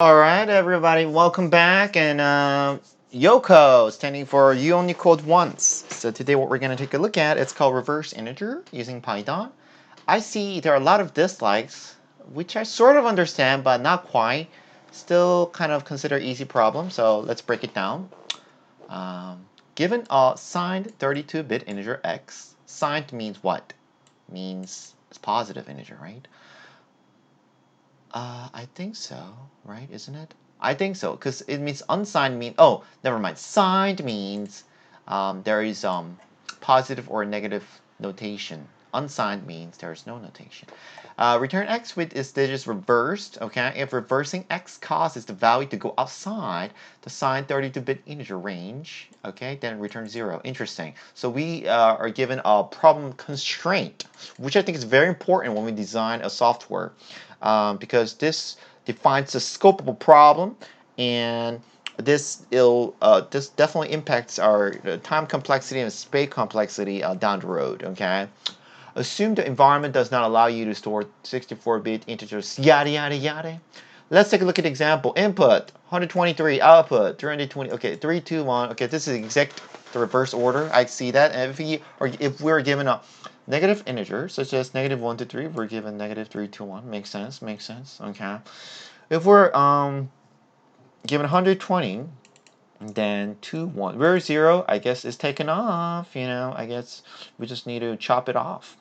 Alright, everybody, welcome back. And Yoko, standing for You Only Code Once. So today what we're going to take a look at, it's called reverse integer using Python. I see there are a lot of dislikes, which I sort of understand, but not quite. Still kind of consider easy problem, so let's break it down. Given a signed 32-bit integer x, signed means what? Means it's positive integer, right? I think so, right? Isn't it? I think so, because it means unsigned means, oh, never mind. Signed means there is positive or negative notation. Unsigned means there is no notation. Return x with its digits reversed, okay? If reversing x causes the value to go outside the signed 32-bit integer range, okay, then return 0. Interesting. So we are given a problem constraint, which I think is very important when we design a software. Because this defines the scope of a problem, and this definitely impacts our time complexity and space complexity down the road. Okay, assume the environment does not allow you to store 64-bit integers. Yada yada yada. Let's take a look at example. Input 123, output 320. Okay, 3, 2, 1. Okay, this is exact the reverse order. I see that. And if we're given a negative integer, such as negative 1 to 3, we're given negative 3 to 1. Makes sense, makes sense. Okay. If we're given 120, then 2, 1. Where 0, I guess, is taken off. I guess we just need to chop it off.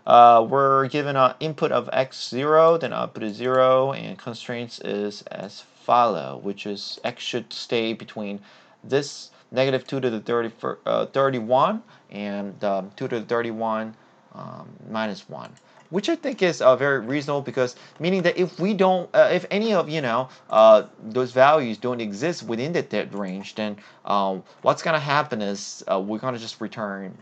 We're given an input of x0, then output is 0, and constraints is as follow, which is x should stay between this negative 2 to the 31 and 2 to the 31 minus 1, which I think is very reasonable, because meaning that if we don't, if any of those values don't exist within that range, then what's gonna happen is we're gonna just return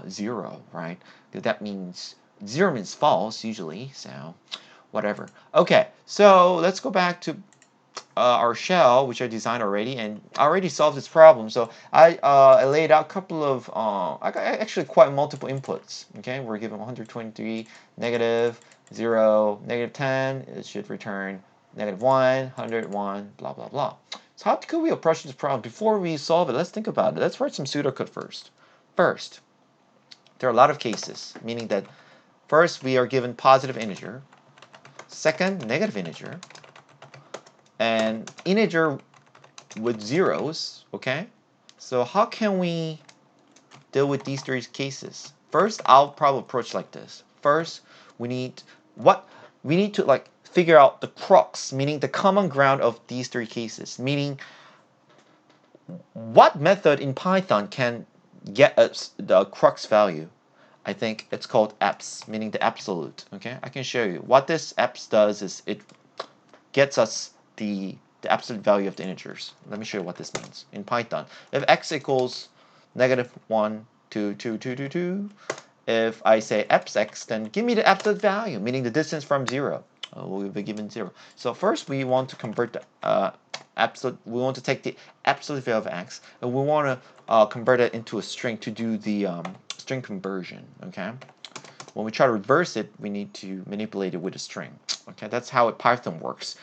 0, right? That means 0 means false usually, so whatever. Okay, so let's go back to our shell, which I designed already, and I already solved this problem. So I laid out a couple of, actually quite multiple inputs. Okay, we're given 123, negative 0, negative 10. It should return negative 1, 101, blah, blah, blah. So how could we approach this problem? Before we solve it, let's think about it. Let's write some pseudocode first. First, there are a lot of cases, meaning that first we are given positive integer, second negative integer, and integer with zeros, okay? So how can we deal with these three cases? First, I'll probably approach like this. First, we need to like figure out the crux, meaning the common ground of these three cases, meaning what method in Python can get us the crux value. I think it's called abs, meaning the absolute. Okay, I can show you what this abs does. Is it gets us the absolute value of the integers. Let me show you what this means in Python. If x equals negative 1, 2, 2, 2, 2, 2, if I say x, then give me the absolute value, meaning the distance from 0. We'll be given 0. So first we want to convert the absolute. We want to take the absolute value of x, and we want to convert it into a string to do the string conversion. Okay. When we try to reverse it, we need to manipulate it with a string. Okay, that's how Python works.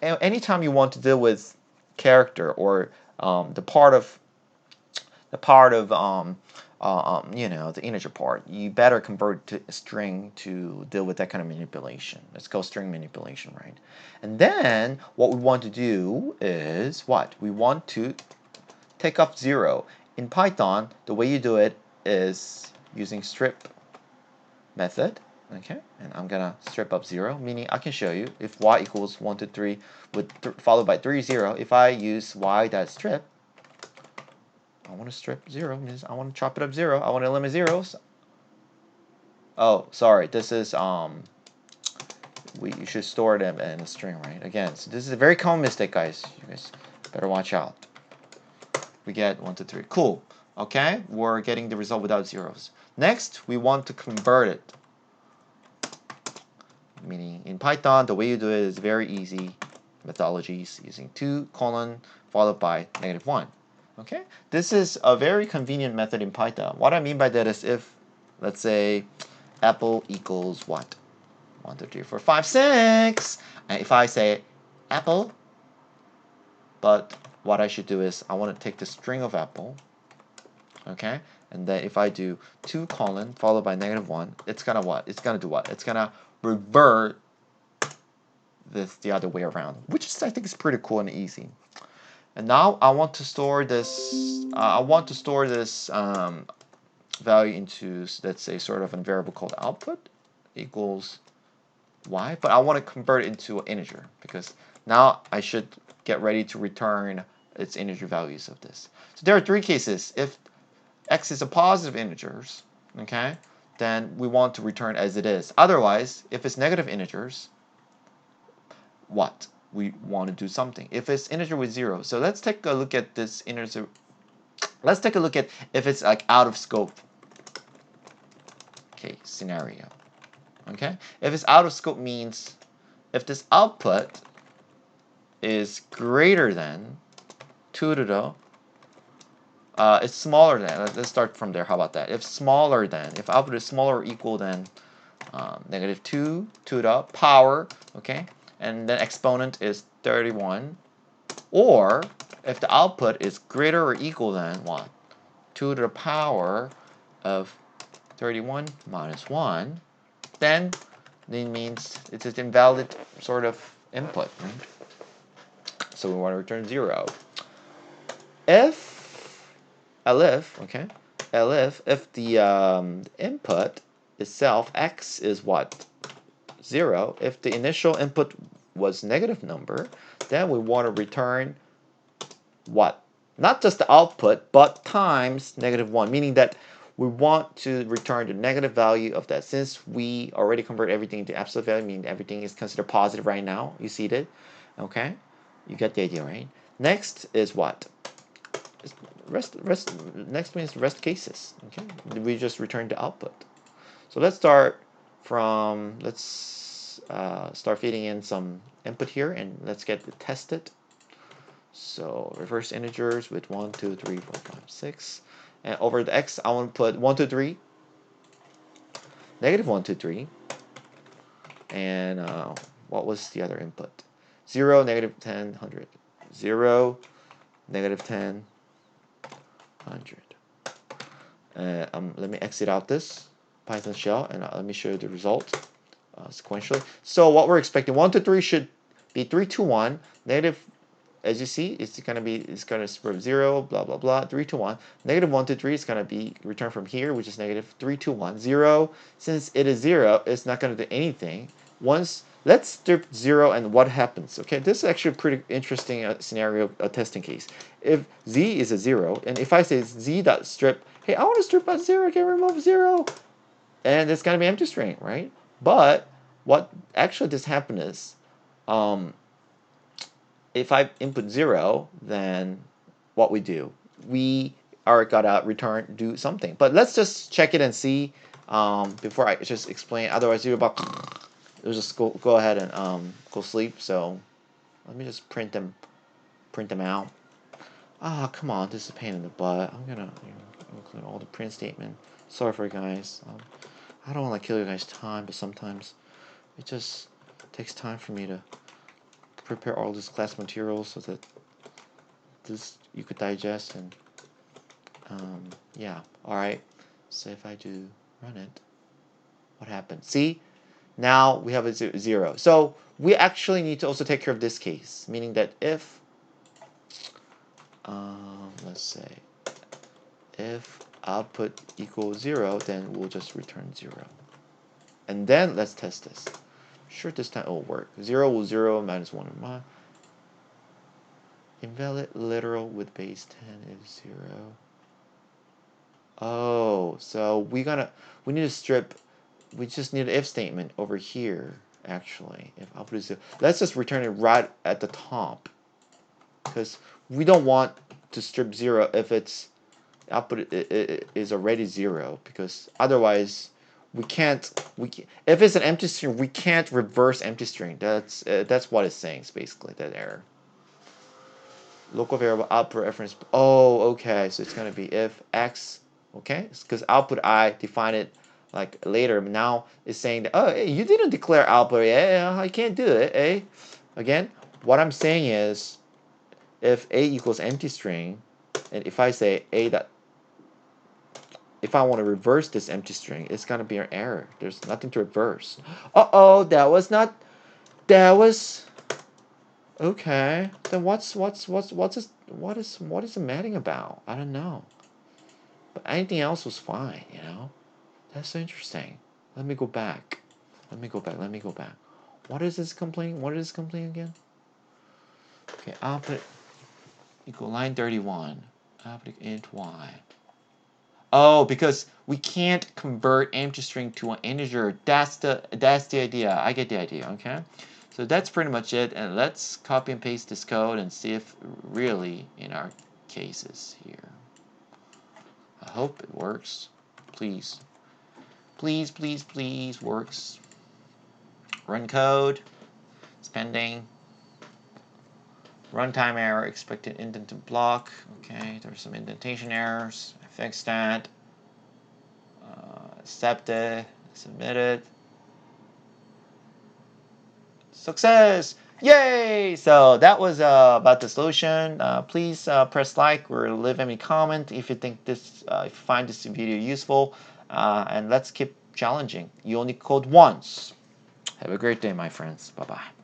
Anytime you want to deal with character or the part of the integer part, you better convert to a string to deal with that kind of manipulation. Let's call string manipulation, right? And then what we want to do is what? We want to take off 0. In Python, the way you do it is using strip method. Okay, and I'm gonna strip up 0, meaning I can show you if y equals 1 to 3 with followed by 3, 0. If I use y.strip, I want to strip 0, means I want to chop it up 0. I want to eliminate zeros. Oh, sorry, this is you should store them in a string, right? Again, so this is a very common mistake, guys. You guys better watch out. We get 1 to 3. Cool. Okay, we're getting the result without zeros. Next, we want to convert it. Meaning in Python, the way you do it is very easy. Methodologies using 2 colon followed by negative 1. Okay, this is a very convenient method in Python. What I mean by that is if, let's say, apple equals what? 1, 2, 3, 4, 5, 6. And if I say apple But what I should do is I want to take the string of apple, okay, and then if I do 2 colon followed by -1, it's gonna what? It's gonna do what? It's gonna revert this the other way around, which is, I think, is pretty cool and easy. And now I want to store this. Value into, let's say, sort of a variable called output equals y, but I want to convert it into an integer because now I should get ready to return its integer values of this. So there are 3 cases. If x is a positive integers, okay, then we want to return as it is. Otherwise, if it's negative integers, what? We want to do something. If it's integer with 0, so let's take a look at this integer. Let's take a look at if it's like out of scope. Okay, scenario. Okay, if it's out of scope means if this output is greater than 2 to the it's smaller than, let's start from there, how about that? If output is smaller or equal than -2 to the power, okay, and then exponent is 31, or if the output is greater or equal than what? 2 to the power of 31 minus 1, then it means it's an invalid sort of input, right? So we want to return 0. If the input itself, x, is what? 0. If the initial input was negative number, then we want to return what? Not just the output, but times -1, meaning that we want to return the negative value of that. Since we already convert everything to absolute value, meaning everything is considered positive right now. You see that? Okay? You get the idea, right? Next is what? Next means rest cases. Okay? We just return the output. So let's start from, start feeding in some input here, and let's get it tested. So reverse integers with 1, 2, 3, 4, 5, 6. And over the x, I want to put 1, 2, 3, -1, 2, 3. And what was the other input? 0, -10, 100. 0, -10, 100. Let me exit out this Python shell, and let me show you the result sequentially. So what we're expecting, 1, 2, 3 should be 3, 2, 1, negative. As you see, it's going to spread 0, blah, blah, blah, 3, 2, 1. -1, 2, 3 is going to be returned from here, which is -3, 2, 1, 0. Since it is 0, it's not going to do anything. Let's strip 0, and what happens? Okay, this is actually a pretty interesting scenario, testing case. If z is a 0, and if I say z.strip, hey, I want to strip out 0, can remove 0, and it's going to be empty string, right? But what actually just happened is, if I input 0, then what we do? We are gonna do something. But let's just check it and see before I just explain. Otherwise, you'll just go ahead and go sleep. So let me just print them out. Ah, come on, this is a pain in the butt. I'm gonna include all the print statement. Sorry for you guys. I don't want to kill you guys' time, but sometimes it just takes time for me to prepare all this class material so that you could digest, and yeah. Alright, so if I do run it, what happens? See, now we have a 0. So we actually need to also take care of this case, meaning that if let's say if output equals 0, then we'll just return 0, and then let's test this. Sure, this time it will work. 0 will 0, -1 invalid literal with base 10 is 0. Oh, so we need to strip. We just need an if statement over here. Actually, if output is 0, let's just return it right at the top, because we don't want to strip 0 if its output is already 0, because otherwise we can't. If it's an empty string, we can't reverse empty string. That's what it's saying. It's basically that error. Local variable output reference. Oh, okay. So it's gonna be if x. Okay, because output I define it like later. But now it's saying that, oh, hey, you didn't declare output. Yeah, I can't do it. Again, what I'm saying is if a equals empty string, and if I say a that, if I want to reverse this empty string, it's gonna be an error. There's nothing to reverse. Uh-oh, that was not, that was, okay. Then what is the matting about? I don't know. But anything else was fine, you know? That's so interesting. Let me go back. Let me go back. What is this complaint? What is this complaint again? Okay, output equal line 31. Output int y. Oh, because we can't convert empty string to an integer. That's the idea. I get the idea, okay? So that's pretty much it. And let's copy and paste this code and see if really in our cases here. I hope it works. Please. Please, please, please works. Run code. It's pending. Runtime error, expected indented block. Okay, there's some indentation errors. I fixed that. Accepted. Submitted. Success! Yay! So that was about the solution. Please press like or leave any comment if you think this, if you find this video useful. And let's keep challenging. You only code once. Have a great day, my friends. Bye bye.